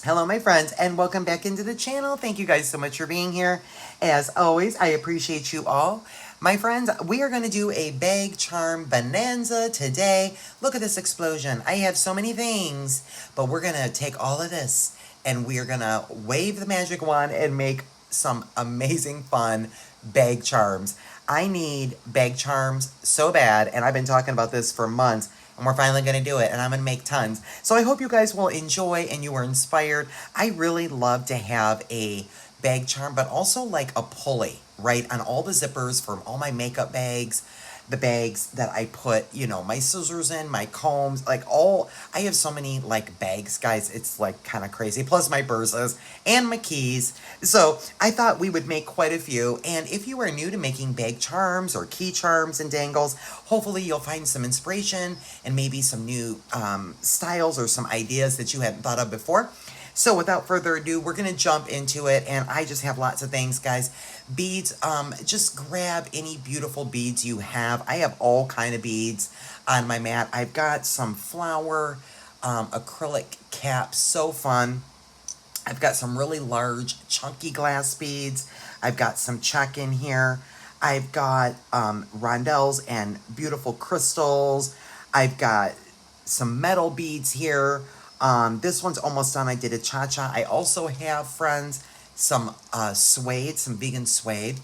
Hello, my friends, and welcome back into the channel. Thank you guys so much for being here. As always, I appreciate you all. My friends, we are going to do a bag charm bonanza today. Look at this explosion. I have so many things, but we're going to take all of this and we are going to wave the magic wand and make some amazing fun bag charms. I need bag charms so bad, and I've been talking about this for months, and we're finally going to do it, and I'm going to make tons. So I hope you guys will enjoy and you are inspired. I really love to have a bag charm, but also like a pulley, right, on all the zippers from all my makeup bags, the bags that I put, my scissors in, my combs, like all, I have so many like bags, guys, it's like kind of crazy, plus my purses and my keys. So I thought we would make quite a few, and if you are new to making bag charms or key charms and dangles, hopefully you'll find some inspiration and maybe some new styles or some ideas that you hadn't thought of before. So without further ado, we're going to jump into it, and I just have lots of things, guys. Beads, just grab any beautiful beads you have. I have all kind of beads on my mat. I've got some flower, acrylic caps, so fun. I've got some really large, chunky glass beads. I've got some check in here. I've got rondelles and beautiful crystals. I've got some metal beads here. This one's almost done. I did a cha-cha. I also have, friends, some suede, some vegan suede,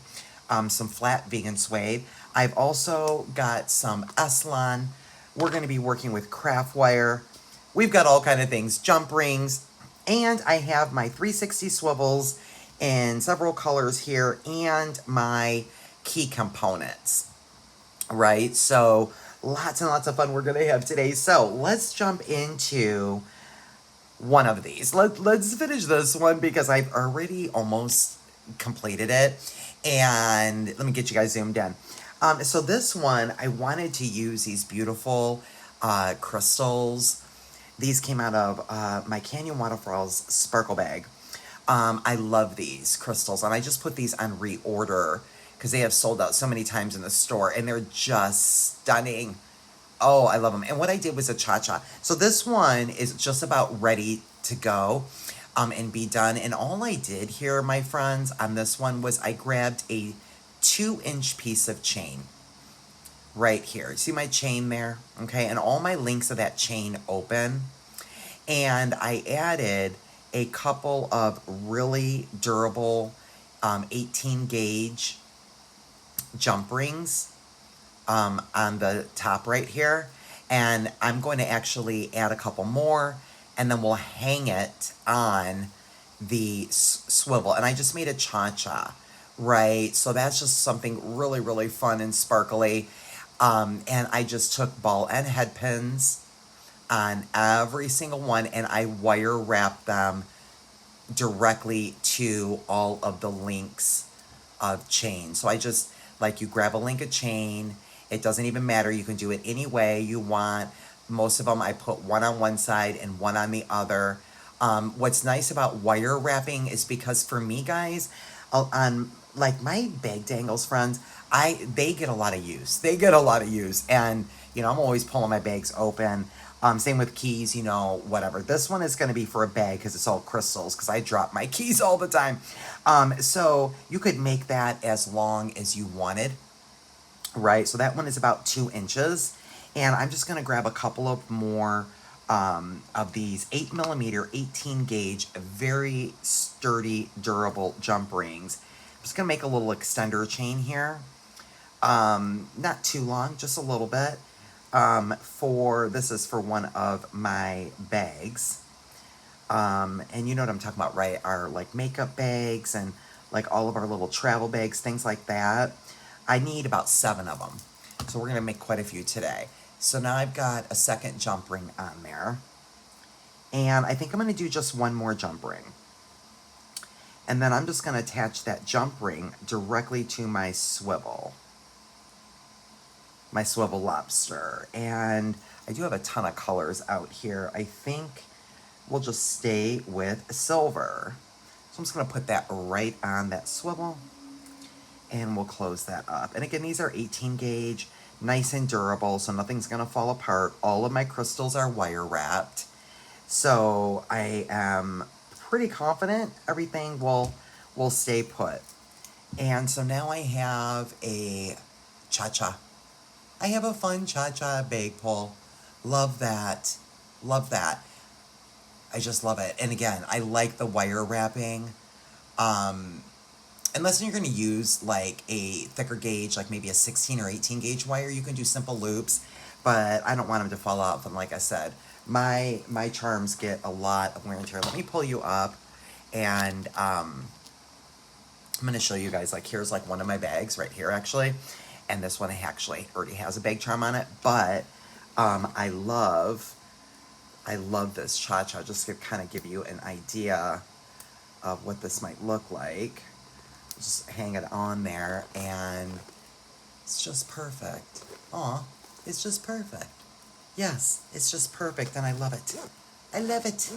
some flat vegan suede. I've also got some s-lon. We're going to be working with craft wire. We've got all kind of things, jump rings, and I have my 360 swivels in several colors here, and my key components, right? So lots and lots of fun we're going to have today. So let's jump into one of these. Let's finish this one because I've already almost completed it. And let me get you guys zoomed in. So this one, I wanted to use these beautiful crystals. These came out of my Canyon Waterfalls sparkle bag. I love these crystals, and I just put these on reorder because they have sold out so many times in the store, and they're just stunning. Oh, I love them. And what I did was a cha-cha. So this one is just about ready to go and be done. And all I did here, my friends, on this one was I grabbed a 2-inch piece of chain right here. See my chain there? Okay, and all my links of that chain open. And I added a couple of really durable 18 gauge jump rings on the top right here, and I'm going to actually add a couple more, and then we'll hang it on the swivel. And I just made a cha-cha, right? So that's just something really, really fun and sparkly. And I just took ball and head pins on every single one, and I wire wrapped them directly to all of the links of chain. So I just, like, you grab a link of chain. It doesn't even matter. You can do it any way you want. Most of them, I put one on one side and one on the other. What's nice about wire wrapping is because for me, guys, on like my bag dangles, friends, they get a lot of use. They get a lot of use, and I'm always pulling my bags open. Same with keys, whatever. This one is going to be for a bag because it's all crystals, because I drop my keys all the time. So you could make that as long as you wanted, right? So that one is about 2 inches. And I'm just going to grab a couple of more of these 8mm, 18 gauge, very sturdy, durable jump rings. I'm just going to make a little extender chain here. Not too long, just a little bit. This is for one of my bags. And you know what I'm talking about, right? Our like makeup bags and like all of our little travel bags, things like that. I need about 7 of them. So we're going to make quite a few today. So now I've got a second jump ring on there. And I think I'm going to do just one more jump ring. And then I'm just going to attach that jump ring directly to my swivel lobster. And I do have a ton of colors out here. I think we'll just stay with silver. So I'm just going to put that right on that swivel, and we'll close that up. And again, these are 18 gauge, nice and durable, so nothing's going to fall apart. All of my crystals are wire wrapped. So I am pretty confident everything will stay put. And so now I have a cha-cha. I have a fun cha-cha bag pull. Love that. Love that. I just love it. And again, I like the wire wrapping. Unless you're going to use like a thicker gauge, like maybe a 16 or 18 gauge wire, you can do simple loops. But I don't want them to fall off. And like I said, my charms get a lot of wear and tear. Let me pull you up. And I'm going to show you guys, like, here's like one of my bags right here, actually. And this one actually already has a bag charm on it. But I love this cha-cha, just to kind of give you an idea of what this might look like. Just hang it on there, and it's just perfect. Aw, it's just perfect. Yes, it's just perfect, and I love it. I love it.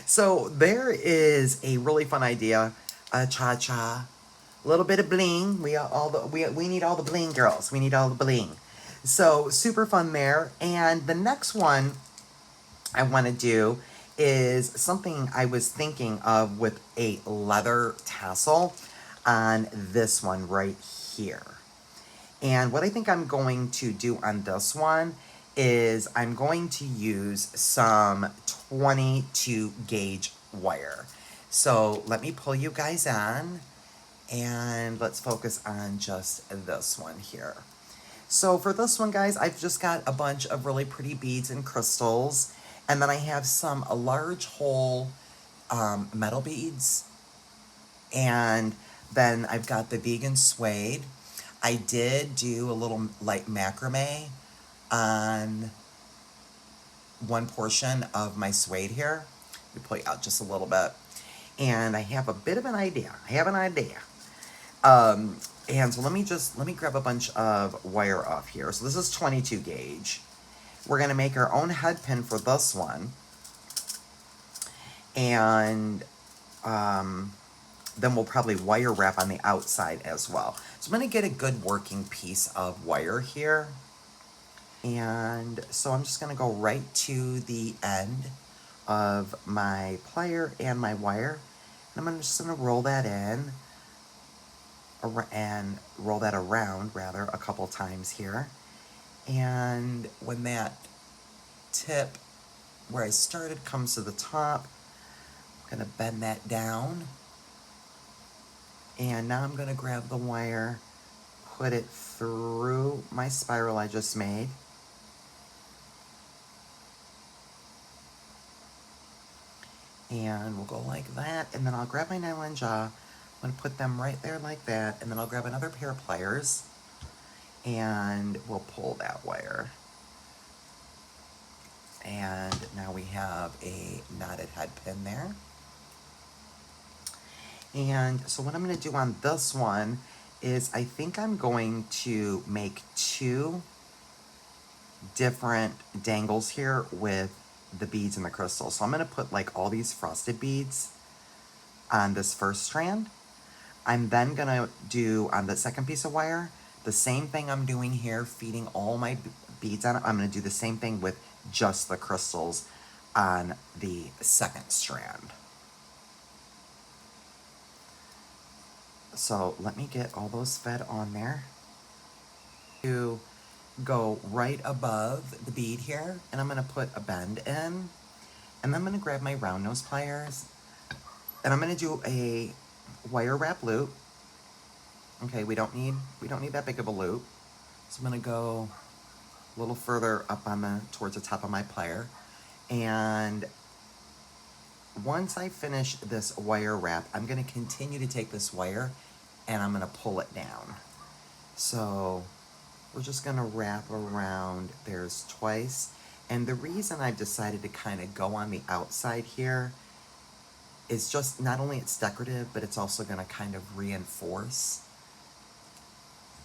So there is a really fun idea, a cha-cha, a little bit of bling. We need all the bling, girls. We need all the bling. So super fun there. And the next one I want to do is something I was thinking of with a leather tassel on this one right here. And what I think I'm going to do on this one is I'm going to use some 22 gauge wire. So let me pull you guys on, and let's focus on just this one here. So for this one, guys, I've just got a bunch of really pretty beads and crystals. And then I have some large hole metal beads. And then I've got the vegan suede. I did do a little light macrame on one portion of my suede here. Let me pull you out just a little bit. And I have a bit of an idea. And so let me grab a bunch of wire off here. So this is 22 gauge. We're going to make our own head pin for this one. And then we'll probably wire wrap on the outside as well. So I'm going to get a good working piece of wire here. And so I'm just going to go right to the end of my plier and my wire. And I'm just going to roll that in. And roll that around, rather, a couple times here. And when that tip where I started comes to the top, I'm going to bend that down. And now I'm going to grab the wire, put it through my spiral I just made. And we'll go like that. And then I'll grab my nylon jaw. I'm going to put them right there like that. And then I'll grab another pair of pliers. And we'll pull that wire. And now we have a knotted head pin there. And so what I'm going to do on this one is I think I'm going to make two different dangles here with the beads and the crystals. So I'm going to put like all these frosted beads on this first strand. I'm then going to do on the second piece of wire the same thing I'm doing here, feeding all my beads on it. I'm going to do the same thing with just the crystals on the second strand. So let me get all those fed on there. To go right above the bead here, and I'm going to put a bend in. And then I'm going to grab my round nose pliers, and I'm going to do a wire wrap loop. Okay, we don't need that big of a loop. So I'm going to go a little further up on towards the top of my plier. And once I finish this wire wrap, I'm going to continue to take this wire and I'm going to pull it down. So we're just going to wrap around theirs twice. And the reason I've decided to kind of go on the outside here is just not only it's decorative, but it's also going to kind of reinforce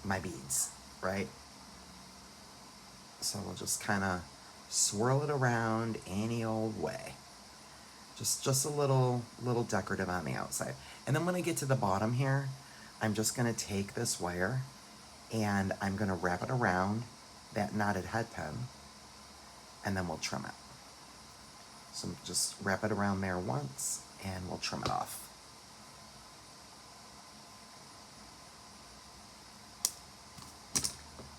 my beads, right? So we'll just kind of swirl it around any old way. Just a little decorative on the outside. And then when I get to the bottom here, I'm just going to take this wire and I'm going to wrap it around that knotted head pin, and then we'll trim it. So just wrap it around there once and we'll trim it off.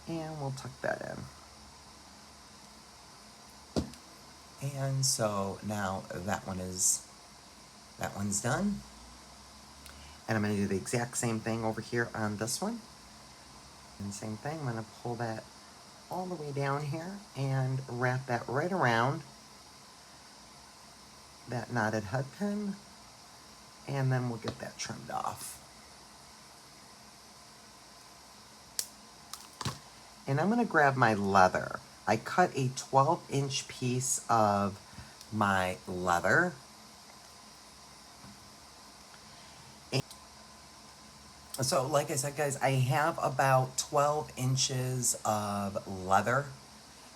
And we'll tuck that in. And so now that one's done. And I'm going to do the exact same thing over here on this one. And same thing, I'm going to pull that all the way down here and wrap that right around that knotted head pin. And then we'll get that trimmed off. And I'm going to grab my leather. I cut a 12-inch piece of my leather. And so like I said, guys, I have about 12 inches of leather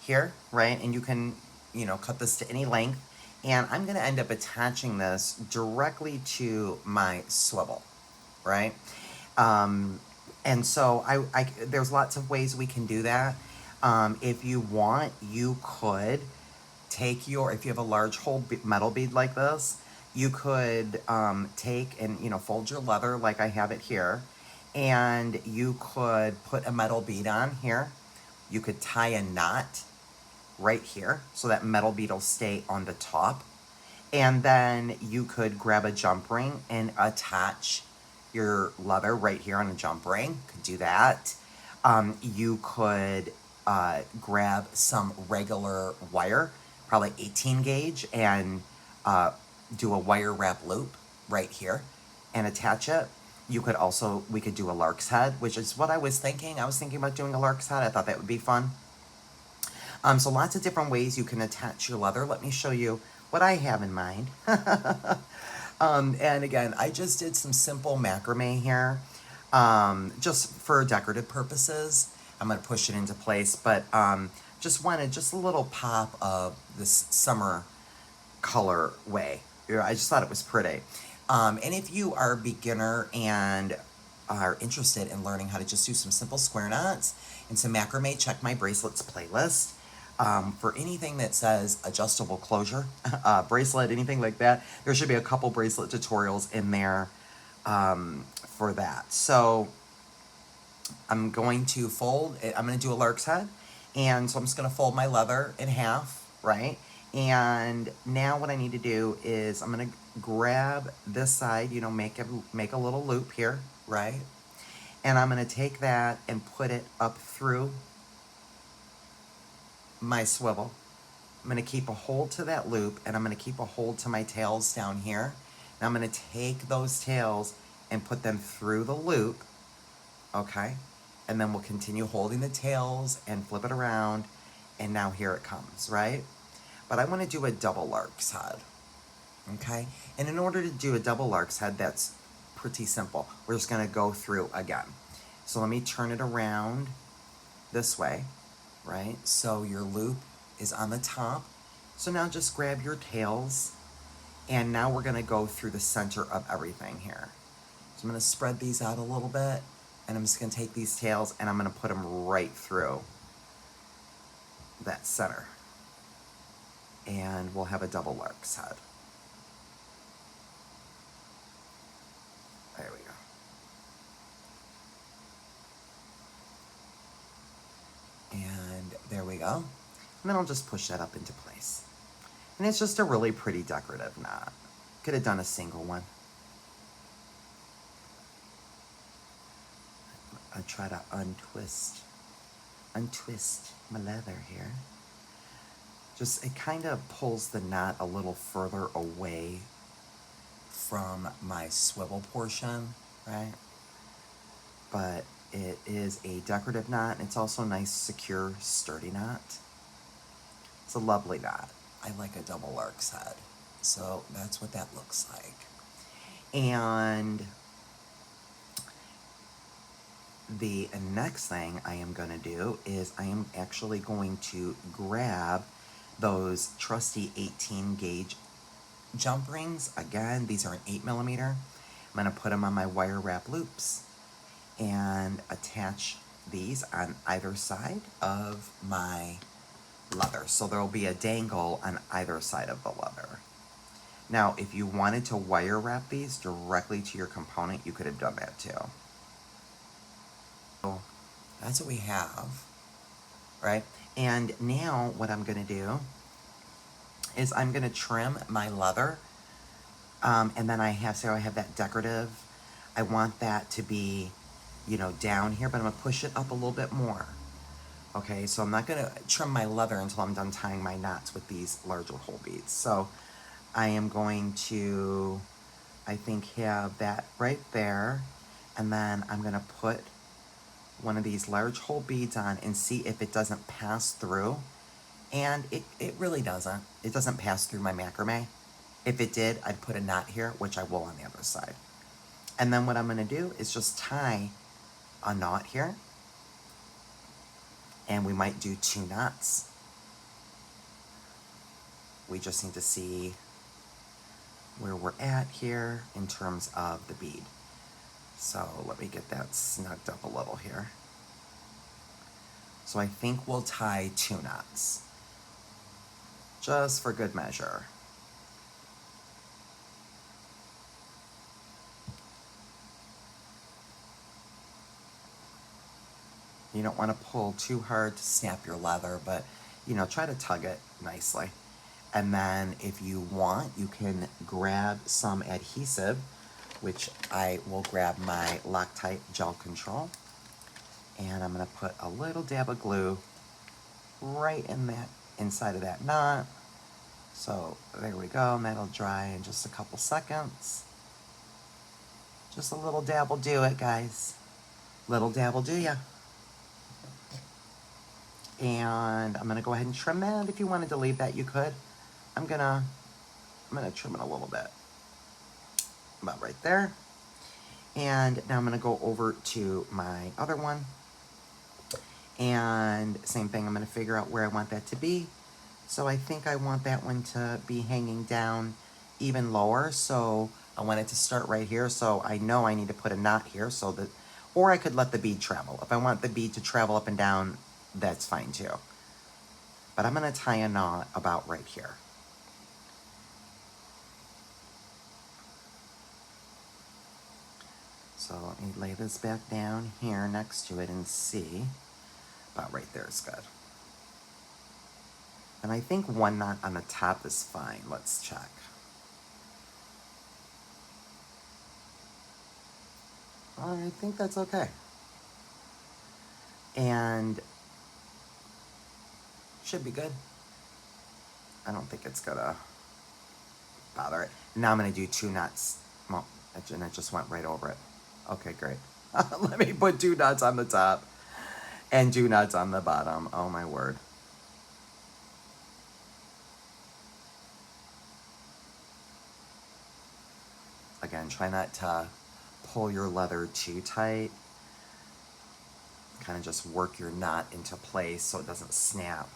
here, right? And you can, you know, cut this to any length. And I'm going to end up attaching this directly to my swivel, right? And so there's lots of ways we can do that. If you want, you could take if you have a large hole metal bead like this, you could take and, you know, fold your leather like I have it here, and you could put a metal bead on here. You could tie a knot right here so that metal bead will stay on the top. And then you could grab a jump ring and attach your leather right here on a jump ring. Could do that. You could grab some regular wire, probably 18 gauge, and do a wire wrap loop right here and attach it. You could also, we could do a lark's head, which is what I was thinking. I was thinking about doing a lark's head. I thought that would be fun. So lots of different ways you can attach your leather. Let me show you what I have in mind. And again, I just did some simple macrame here, just for decorative purposes. I'm going to push it into place, but just wanted just a little pop of this summer color way. I just thought it was pretty. And if you are a beginner and are interested in learning how to just do some simple square knots and some macrame, check my bracelets playlist. For anything that says adjustable closure, bracelet, anything like that, there should be a couple bracelet tutorials in there for that. So I'm going to fold, I'm going to do a lark's head, and so I'm just going to fold my leather in half, right? And now what I need to do is I'm going to grab this side, you know, make a little loop here, right? And I'm going to take that and put it up through my swivel. I'm going to keep a hold to that loop, and I'm going to keep a hold to my tails down here. Now I'm going to take those tails and put them through the loop, okay? And then we'll continue holding the tails and flip it around, and now here it comes, right? But I want to do a double lark's head, okay? And in order to do a double lark's head, that's pretty simple. We're just going to go through again. So let me turn it around this way, right? So your loop is on the top. So now just grab your tails, and now we're going to go through the center of everything here. So I'm going to spread these out a little bit, and I'm just going to take these tails and I'm going to put them right through that center. And we'll have a double lark's head. There we go. And there we go. And then I'll just push that up into place. And it's just a really pretty decorative knot. Could have done a single one. I'll try to untwist my leather here. Just, it kind of pulls the knot a little further away from my swivel portion, right? But it is a decorative knot, and it's also a nice, secure, sturdy knot. It's a lovely knot. I like a double lark's head. So that's what that looks like. And the next thing I am going to do is I am actually going to grab those trusty 18 gauge jump rings. Again, these are an 8mm. I'm going to put them on my wire wrap loops and attach these on either side of my leather. So there will be a dangle on either side of the leather. Now, if you wanted to wire wrap these directly to your component, you could have done that too. So that's what we have, right? And now what I'm gonna do is I'm gonna trim my leather. And then I have that decorative. I want that to be, you know, down here, but I'm gonna push it up a little bit more. Okay, so I'm not gonna trim my leather until I'm done tying my knots with these larger hole beads. So I am going to, I think, have that right there. And then I'm gonna put one of these large hole beads on and see if it doesn't pass through. And it really doesn't. It doesn't pass through my macrame. If it did, I'd put a knot here, which I will on the other side. And then what I'm gonna do is just tie a knot here. And we might do 2 knots. We just need to see where we're at here in terms of the bead. So let me get that snugged up a little here. So I think we'll tie 2 knots, just for good measure. You don't want to pull too hard to snap your leather, but you know, try to tug it nicely. And then if you want, you can grab some adhesive, which I will grab my Loctite Gel Control. And I'm gonna put a little dab of glue right in that inside of that knot. So there we go, and that'll dry in just a couple seconds. Just a little dab will do it, guys. Little dab will do ya. And I'm gonna go ahead and trim that. If you wanted to leave that, you could. I'm gonna trim it a little bit. About right there. And now I'm gonna go over to my other one. And same thing, I'm gonna figure out where I want that to be. So I think I want that one to be hanging down even lower. So I want it to start right here. So I know I need to put a knot here so that, or I could let the bead travel. If I want the bead to travel up and down, that's fine too. But I'm gonna tie a knot about right here. So let me lay this back down here next to it and see. About right there is good. And I think 1 knot on the top is fine. Let's check. I think that's okay. And should be good. I don't think it's gonna bother it. Now I'm gonna do 2 knots. Well, and it just went right over it. Okay, great. Let me put 2 knots on the top and 2 knots on the bottom. Oh my word. Again, try not to pull your leather too tight. Kind of just work your knot into place so it doesn't snap.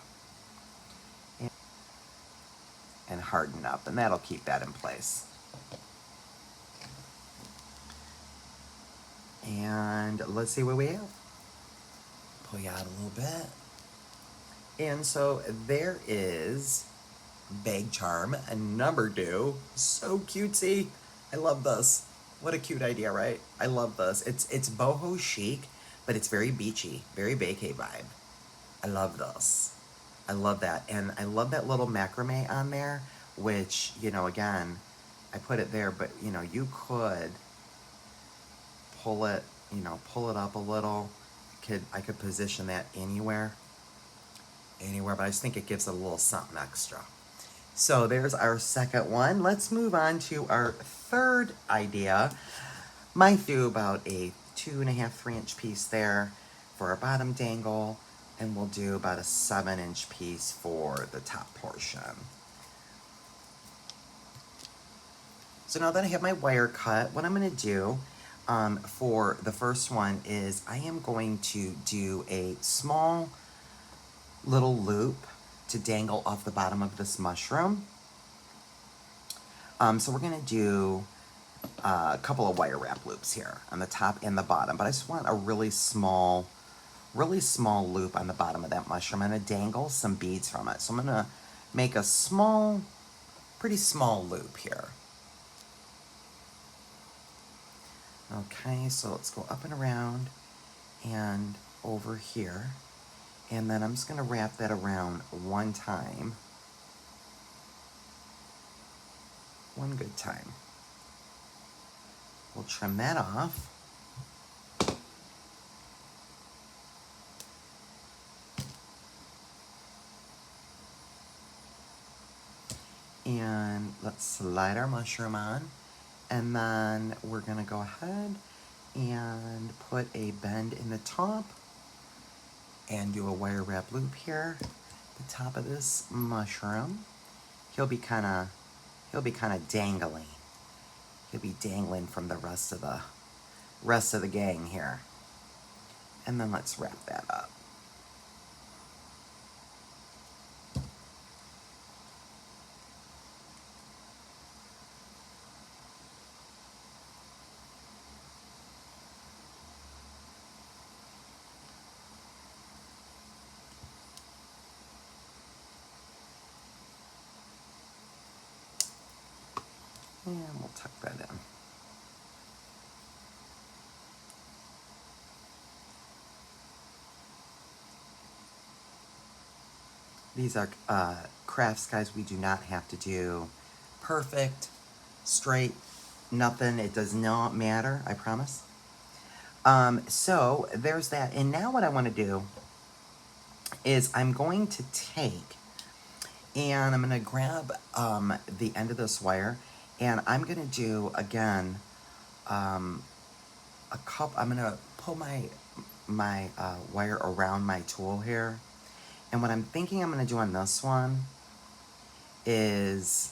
And harden up, and that'll keep that in place. And let's see what we have. Pull you out a little bit. And so there is Bagcharm number 2. So cutesy. I love this. What a cute idea, right? I love this. It's boho chic, but it's very beachy, very vacay vibe. I love this. I love that. And I love that little macrame on there, which, you know, again, I put it there, but, you know, you could pull it, you know, pull it up a little. I could position that anywhere, but I just think it gives it a little something extra. So there's our second one. Let's move on to our third idea. Might do about a 2.5, 3-inch piece there for our bottom dangle. And we'll do about a 7-inch piece for the top portion. So now that I have my wire cut, what I'm gonna do for the first one is I am going to do a small little loop to dangle off the bottom of this mushroom. So we're gonna do a couple of wire wrap loops here on the top and the bottom, but I just want a really small really small loop on the bottom of that mushroom. I'm going to dangle some beads from it. So I'm going to make a small, pretty small loop here. Okay, so let's go up and around and over here. And then I'm just going to wrap that around one time. One good time. We'll trim that off. And let's slide our mushroom on. And then we're going to go ahead and put a bend in the top and do a wire wrap loop here at the top of this mushroom. He'll be kind of dangling. He'll be dangling from the rest of the gang here. And then let's wrap that up. And we'll tuck that in. These are crafts, guys. We do not have to do perfect, straight, nothing. It does not matter, I promise. So there's that. And now what I want to do is I'm going to take and I'm going to grab the end of this wire, and I'm going to do, again, I'm going to pull my wire around my tool here. And what I'm thinking I'm going to do on this one is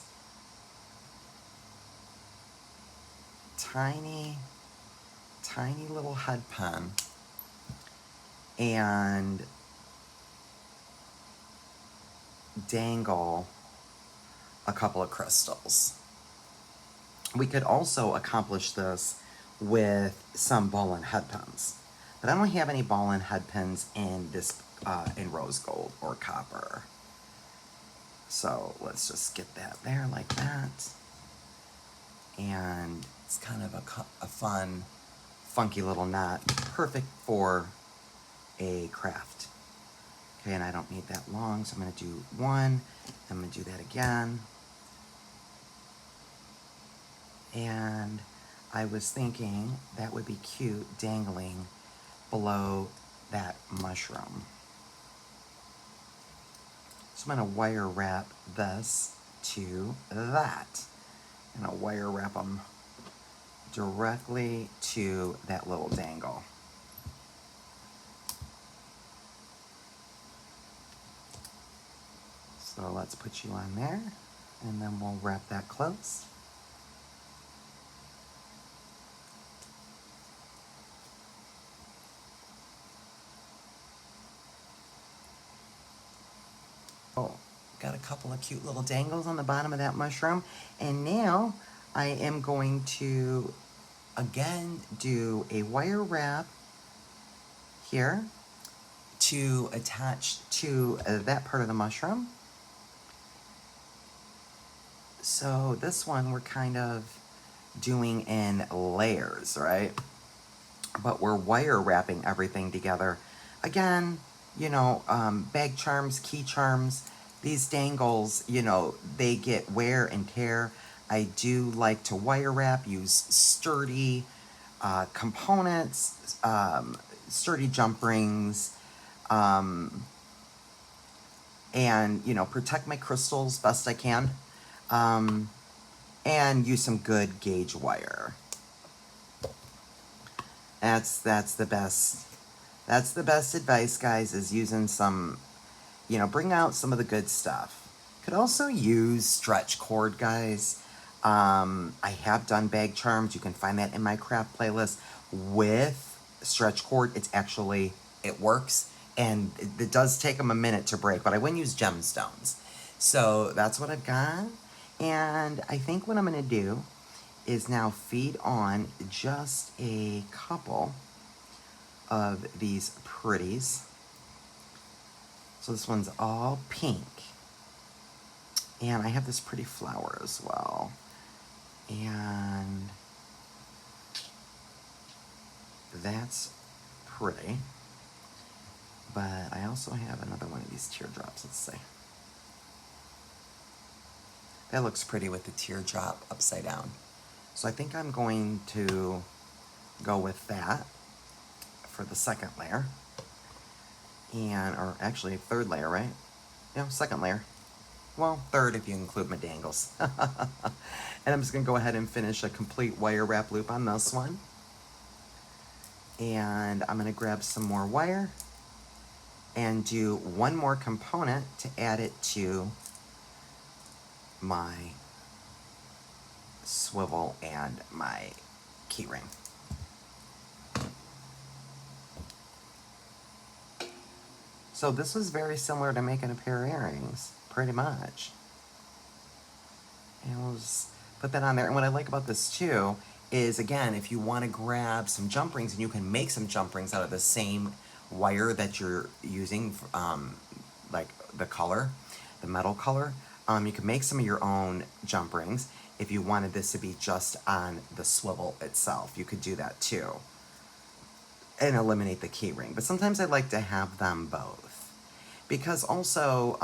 tiny little head pen and dangle a couple of crystals. We could also accomplish this with some ball and head pens, but I don't have any ball and head pens in this in rose gold or copper. So let's just get that there like that. And it's kind of a fun, funky little knot, perfect for a craft. Okay, and I don't need that long, so I'm going to do one. I'm going to do that again. And I was thinking that would be cute dangling below that mushroom. So I'm going to wire wrap this to that. And I'll wire wrap them directly to that little dangle. So let's put you on there, and then we'll wrap that close. Oh, got a couple of cute little dangles on the bottom of that mushroom. And now I am going to, again, do a wire wrap here to attach to that part of the mushroom. So this one we're kind of doing in layers, right? But we're wire wrapping everything together. Again, you know, Bagcharms, CHARMS, these dangles, you know, they get wear and tear. I do like to wire wrap, use sturdy components, sturdy jump rings, and, you know, protect my crystals best I can, and use some good gauge wire. That's the best. That's the best advice, guys, is using some, you know, bring out some of the good stuff. Could also use stretch cord, guys. I have done Bagcharms. You can find that in my craft playlist with stretch cord. It's actually, it works, and it does take them a minute to break, but I wouldn't use gemstones. So that's what I've got. And I think what I'm going to do is now feed on just a couple of these pretties. So this one's all pink. And I have this pretty flower as well. And that's pretty. But I also have another one of these teardrops, let's see. That looks pretty with the teardrop upside down. So I think I'm going to go with that for the second layer. And, or actually third layer, right? No, second layer. Well, third if you include my dangles. And I'm just gonna go ahead and finish a complete wire wrap loop on this one. And I'm gonna grab some more wire and do one more component to add it to my swivel and my key ring. So this was very similar to making a pair of earrings, pretty much. And we'll just put that on there. And what I like about this too is, again, if you want to grab some jump rings, and you can make some jump rings out of the same wire that you're using, like the color, the metal color, you can make some of your own jump rings. If you wanted this to be just on the swivel itself, you could do that too, and eliminate the key ring. But sometimes I like to have them both, because also,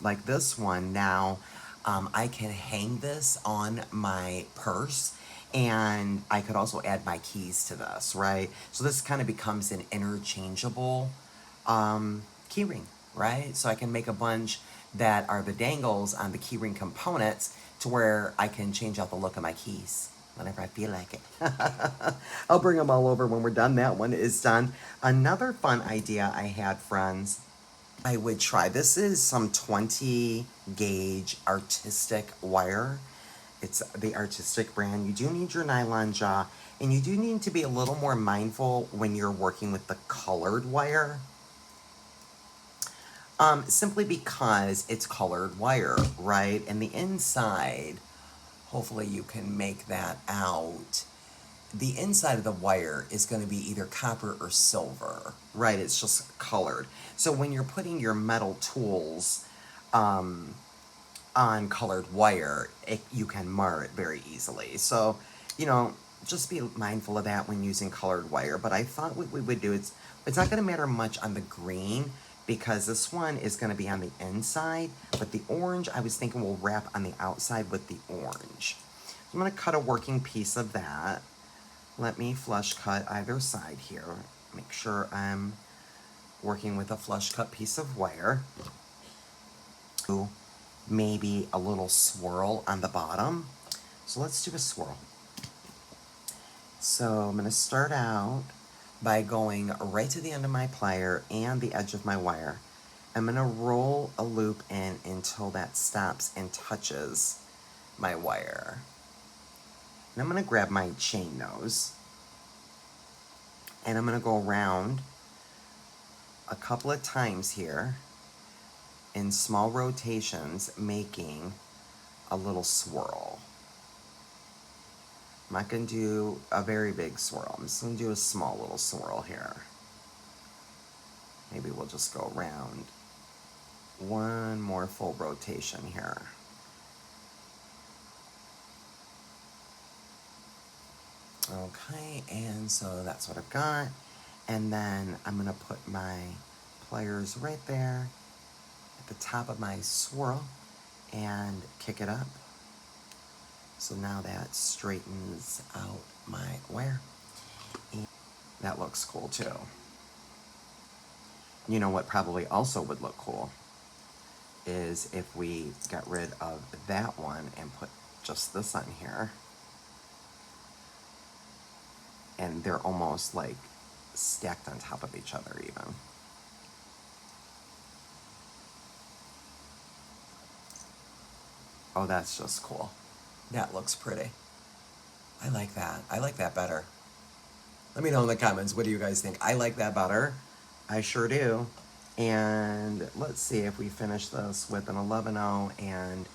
like this one now, I can hang this on my purse, and I could also add my keys to this, right? So this kind of becomes an interchangeable key ring, right? So I can make a bunch that are the dangles on the key ring components, to where I can change out the look of my keys whenever I feel like it. I'll bring them all over when we're done. That one is done. Another fun idea I had, friends, I would try. This is some 20 gauge artistic wire. It's the artistic brand. You do need your nylon jaw, and you do need to be a little more mindful when you're working with the colored wire. Simply because it's colored wire, right? And the inside, hopefully you can make that out. The inside of the wire is going to be either copper or silver, right? It's just colored. So when you're putting your metal tools on colored wire, you can mar it very easily. So, you know, just be mindful of that when using colored wire. But I thought what we would do, it's not going to matter much on the green, because this one is going to be on the inside, but the orange, I was thinking we'll wrap on the outside with the orange. I'm going to cut a working piece of that. Let me flush cut either side here. Make sure I'm working with a flush cut piece of wire. Maybe a little swirl on the bottom. So let's do a swirl. So I'm going to start out by going right to the end of my plier and the edge of my wire. I'm going to roll a loop in until that stops and touches my wire. And I'm going to grab my chain nose, and I'm going to go around a couple of times here in small rotations, making a little swirl. I'm not going to do a very big swirl. I'm just going to do a small little swirl here. Maybe we'll just go around one more full rotation here. Okay, and so that's what I've got. And then I'm going to put my pliers right there at the top of my swirl and kick it up. So now that straightens out my wire. And that looks cool too. You know what probably also would look cool is if we got rid of that one and put just this on here. And they're almost like stacked on top of each other even. Oh, that's just cool. That looks pretty. I like that. I like that better. Let me know in the comments, what do you guys think? I like that better. I sure do. And let's see if we finish this with an 11-0 and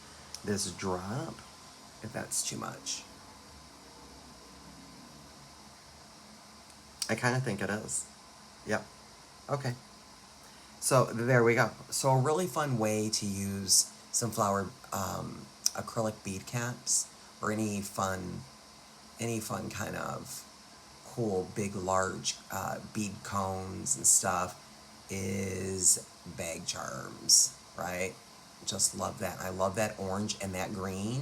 this drop, if that's too much. I kind of think it is. Yep. Okay. So there we go. So a really fun way to use some flower acrylic bead caps or any fun kind of cool big large bead cones and stuff is Bagcharms, right? Just love that. I love that orange and that green.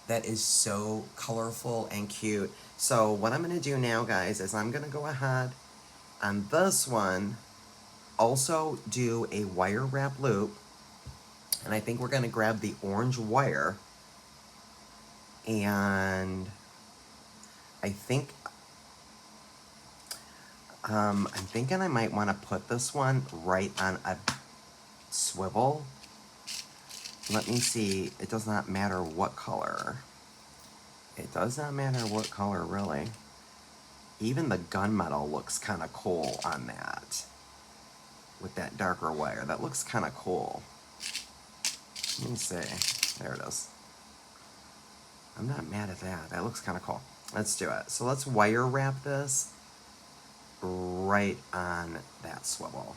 That is so colorful and cute. So what I'm going to do now, guys, is I'm going to go ahead on this one, also do a wire wrap loop. And I think we're going to grab the orange wire. And I think, I'm thinking I might want to put this one right on a swivel. Let me see. It does not matter what color. It does not matter what color, really. Even the gunmetal looks kind of cool on that. With that darker wire. That looks kind of cool. Let me see. There it is. I'm not mad at that. That looks kind of cool. Let's do it. So let's wire wrap this right on that swivel.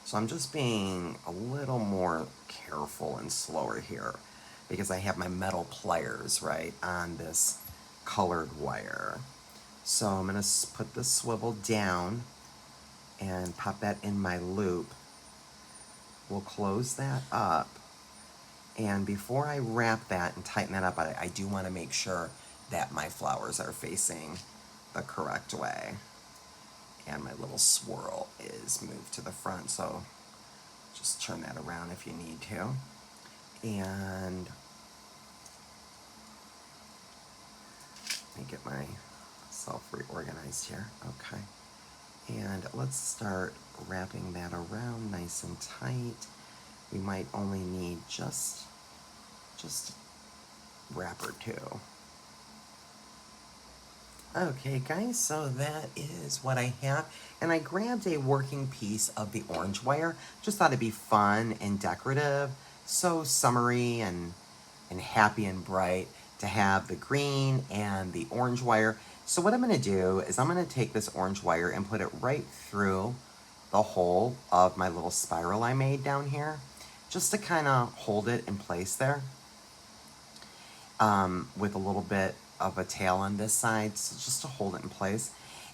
So I'm just being a little more careful and slower here because I have my metal pliers, right, on this colored wire. So I'm going to put the swivel down and pop that in my loop. We'll close that up. And before I wrap that and tighten that up, I do want to make sure that my flowers are facing the correct way. And my little swirl is moved to the front, so just turn that around if you need to. And let me get myself reorganized here. Okay. And let's start wrapping that around nice and tight. We might only need just wrap or two. Okay guys, so that is what I have. And I grabbed a working piece of the orange wire. Just thought it'd be fun and decorative. So summery and happy and bright to have the green and the orange wire. So what I'm going to do is I'm going to take this orange wire and put it right through the hole of my little spiral I made down here. Just to kind of hold it in place there. With a little bit of a tail on this side, so just to hold it in place.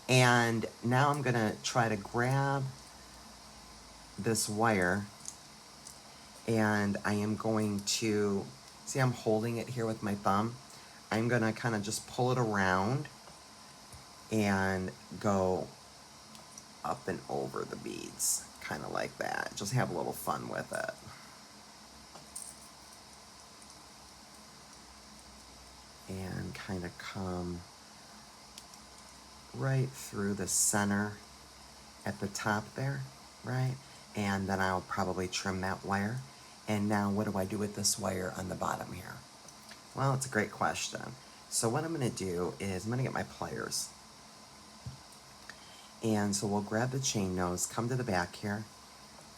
And now I'm gonna try to grab this wire and I am going to, see I'm holding it here with my thumb. I'm gonna kind of just pull it around and go up and over the beads, kind of like that. Just have a little fun with it. And kind of come right through the center at the top there, right? And then I'll probably trim that wire. And now what do I do with this wire on the bottom here? Well, it's a great question. So what I'm gonna do is I'm gonna get my pliers. And so we'll grab the chain nose, come to the back here,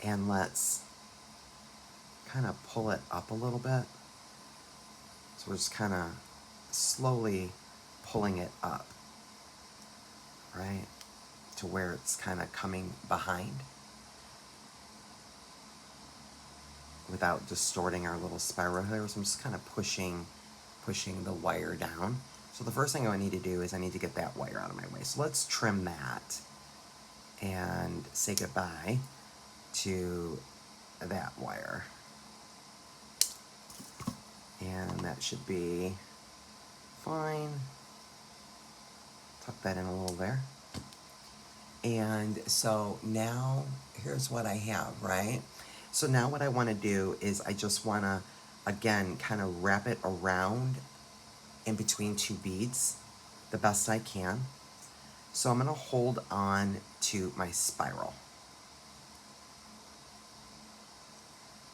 and let's kind of pull it up a little bit. So we're just kind of slowly pulling it up, right, to where it's kind of coming behind without distorting our little spiral here. So I'm just kind of pushing the wire down. So the first thing I need to do is I need to get that wire out of my way. So let's trim that and say goodbye to that wire. And that should be fine. Tuck that in a little there. And so now here's what I have, right? So now what I want to do is I just want to, again, kind of wrap it around in between two beads the best I can. So I'm going to hold on to my spiral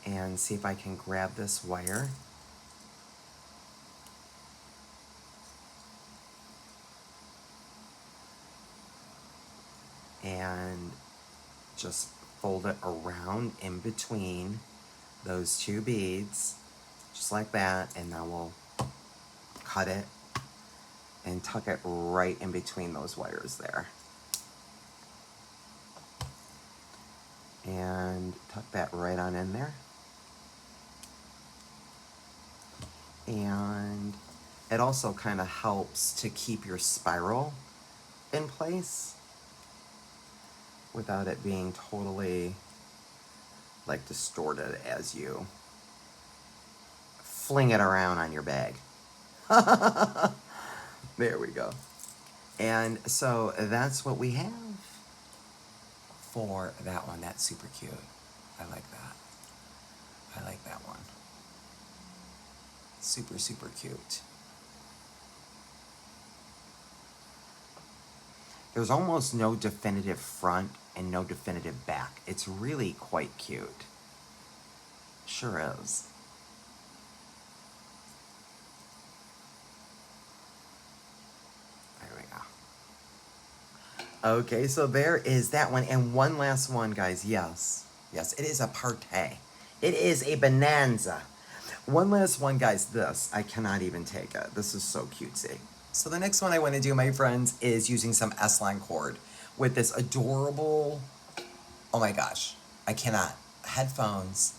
and see if I can grab this wire. And just fold it around in between those two beads, just like that, and now we'll cut it and tuck it right in between those wires there. and tuck that right on in there. And it also kind of helps to keep your spiral in place without it being totally like distorted as you fling it around on your bag. There we go. And so that's what we have for that one. That's super cute. I like that. I like that one. Super, super cute. There's almost no definitive front and no definitive back. It's really quite cute. Sure is. There we go. Okay, so there is that one. And one last one, guys. Yes. Yes, it is a party. It is a bonanza. One last one, guys. This, I cannot even take it. This is so cutesy. So the next one I want to do, my friends, is using some s-lon cord with this adorable, oh my gosh, I cannot, headphones.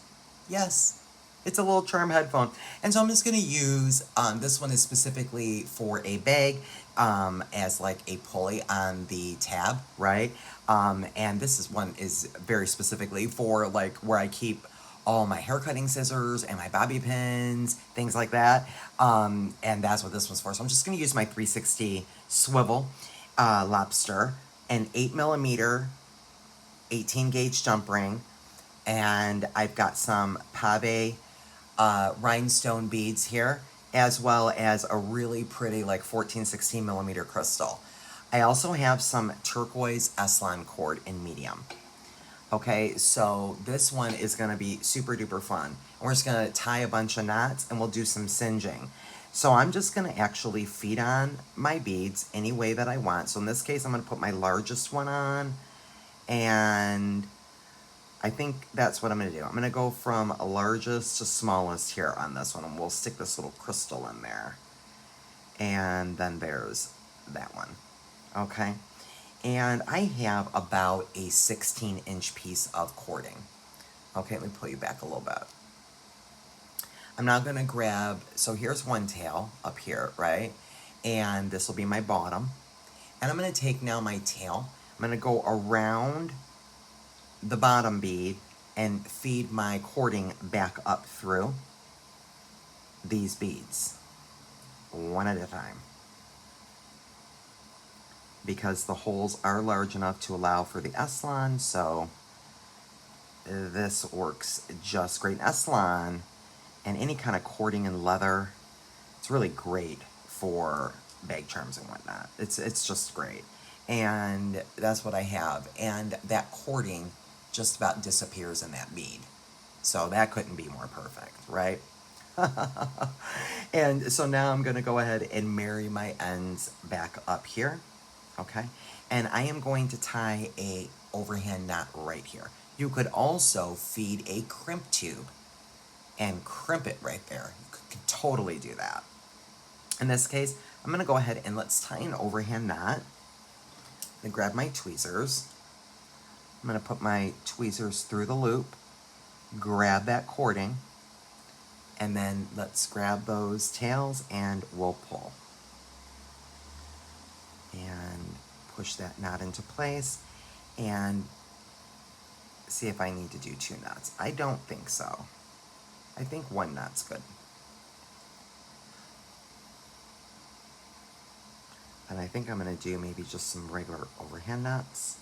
Yes, it's a little charm headphone. And so I'm just going to use, this one is specifically for a bag, as like a pulley on the tab, right? And this is one is very specifically for like where I keep all my hair cutting scissors and my bobby pins, things like that. And that's what this one's for. So I'm just going to use my 360 swivel lobster, an 8mm 18 gauge jump ring, and I've got some pave rhinestone beads here, as well as a really pretty like 14-16mm crystal. I also have some turquoise s-lon cord in medium. Okay, so this one is gonna be super duper fun. And we're just gonna tie a bunch of knots and we'll do some singeing. So I'm just gonna actually feed on my beads any way that I want. So in this case, I'm gonna put my largest one on, and I think that's what I'm gonna do. I'm gonna go from largest to smallest here on this one, and we'll stick this little crystal in there. And then there's that one, okay? And I have about a 16-inch piece of cording. Okay, let me pull you back a little bit. I'm now gonna grab, so here's one tail up here, right? And this will be my bottom. And I'm gonna take now my tail, I'm gonna go around the bottom bead and feed my cording back up through these beads, one at a time, because the holes are large enough to allow for the s-lon, so this works just great. S-lon and any kind of cording in leather, it's really great for bag charms and whatnot. It's just great. And that's what I have. And that cording just about disappears in that bead. So that couldn't be more perfect, right? And so now I'm gonna go ahead and marry my ends back up here, okay? And I am going to tie a overhand knot right here. You could also feed a crimp tube and crimp it right there. You could totally do that. In this case, I'm gonna go ahead and let's tie an overhand knot. I'm gonna grab my tweezers. I'm gonna put my tweezers through the loop, grab that cording, and then let's grab those tails and we'll pull. And push that knot into place and see if I need to do 2 knots. I don't think so. I think 1 knot's good. And I think I'm gonna do maybe just some regular overhand knots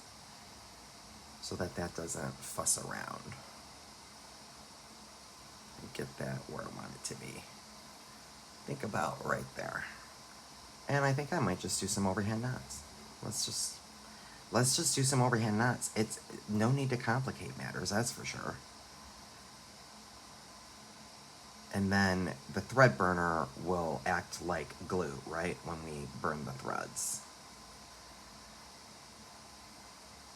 so that that doesn't fuss around. And get that where I want it to be. Think about right there. And I think I might just do some overhand knots. Let's just do some overhand knots. It's no need to complicate matters, that's for sure. And then the thread burner will act like glue, right, when we burn the threads.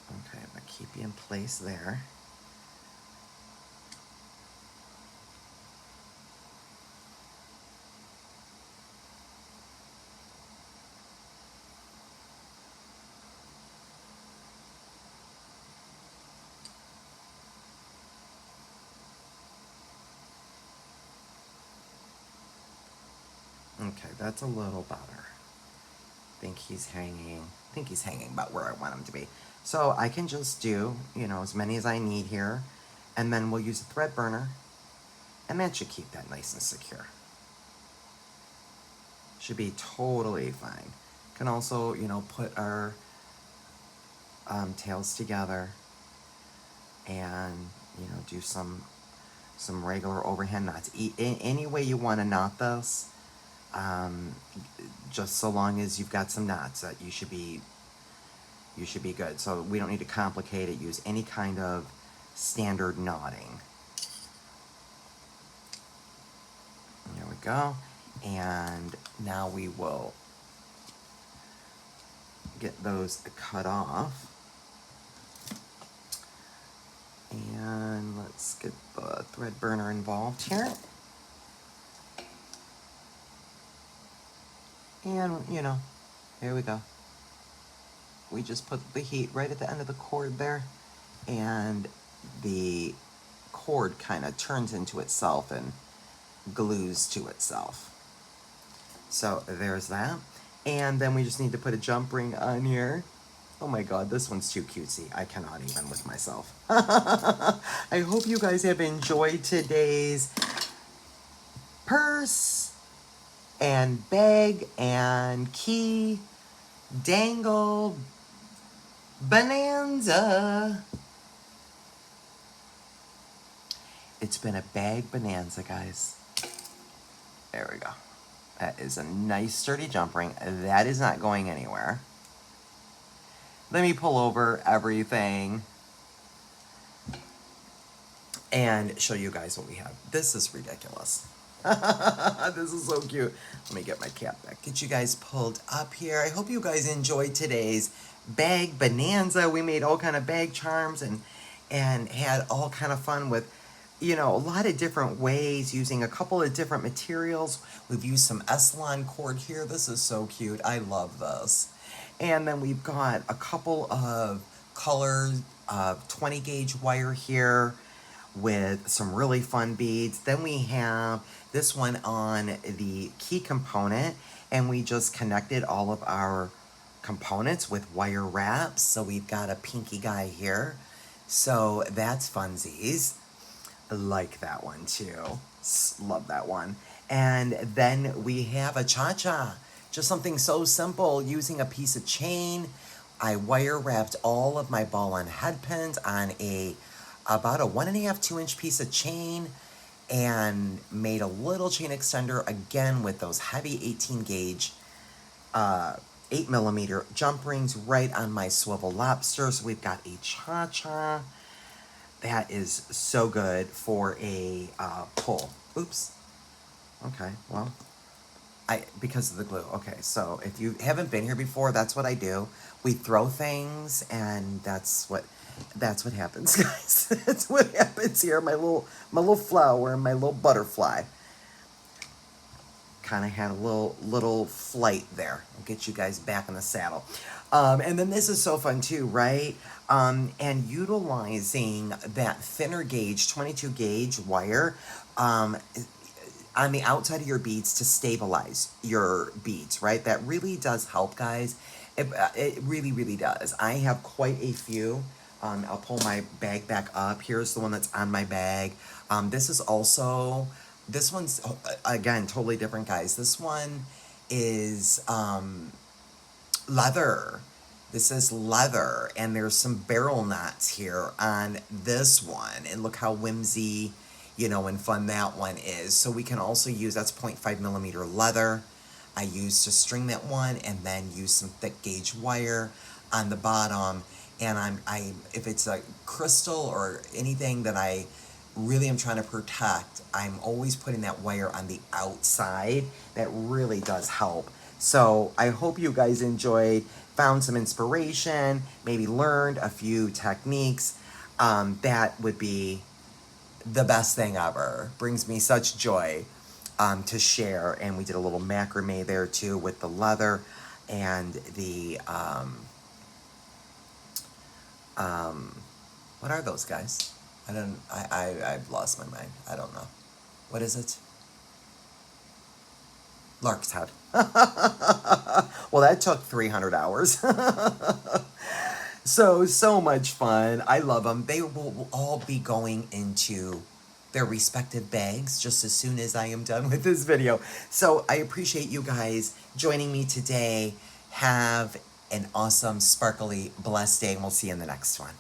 Okay, I'm gonna keep you in place there. Okay, that's a little better. Think he's hanging about where I want him to be. So I can just do, you know, as many as I need here, and then we'll use a thread burner, and that should keep that nice and secure. Should be totally fine. Can also, you know, put our tails together and, you know, do some regular overhand knots. Any way you want to knot this, just so long as you've got some knots, that you should be good. So we don't need to complicate it. Use any kind of standard knotting. There we go. And now we will get those cut off. And let's get the thread burner involved here. And, you know, here we go. We just put the heat right at the end of the cord there, and the cord kind of turns into itself and glues to itself. So there's that. And then we just need to put a jump ring on here. Oh my god, this one's too cutesy. I cannot even with myself. I hope you guys have enjoyed today's purse and bag and key dangle bonanza. It's been a bag bonanza, guys. There we go. That is a nice sturdy jump ring. That is not going anywhere. Let me pull over everything and show you guys what we have. This is ridiculous. This is so cute. Let me get my cap back. Get you guys pulled up here. I hope you guys enjoyed today's bag bonanza. We made all kind of bag charms and had all kind of fun with, you know, a lot of different ways using a couple of different materials. We've used some s-lon cord here. This is so cute. I love this. And then we've got a couple of colors of 20 gauge wire here with some really fun beads. Then we have this one on the key component, and we just connected all of our components with wire wraps. So we've got a pinky guy here. So that's funsies. I like that one too. Love that one. And then we have a cha-cha. Just something so simple, using a piece of chain. I wire wrapped all of my ball-on head pins on about a 1.5 to 2 inch piece of chain, and made a little chain extender again with those heavy 18 gauge 8mm jump rings right on my swivel lobster. So we've got a cha-cha. That is so good for a pull. Oops. Okay, well, because of the glue. Okay, so if you haven't been here before, that's what I do. We throw things, and that's what happens, guys. That's what happens here. My little flower and my little butterfly kind of had a little flight there. I'll get you guys back in the saddle. And then this is so fun too, right? And utilizing that thinner gauge, 22 gauge wire, on the outside of your beads to stabilize your beads, right? That really does help, guys. It really, really does. I have quite a few. I'll pull my bag back up. Here's the one that's on my bag. This one's, again, totally different, guys. This one is leather. This is leather, and there's some barrel knots here on this one. And look how whimsy, you know, and fun that one is. So we can also use, that's 0.5mm leather. I use to string that one, and then use some thick gauge wire on the bottom. And if it's a crystal or anything that I really am trying to protect, I'm always putting that wire on the outside. That really does help. So I hope you guys enjoyed, found some inspiration, maybe learned a few techniques. That would be the best thing ever. Brings me such joy to share. And we did a little macrame there too with the leather and the what are those, guys? I've lost my mind. I don't know. What is it? Lark's head. Well, that took 300 hours. So much fun. I love them. They will all be going into their respective bags just as soon as I am done with this video. So I appreciate you guys joining me today. Have an awesome, sparkly, blessed day, and we'll see you in the next one.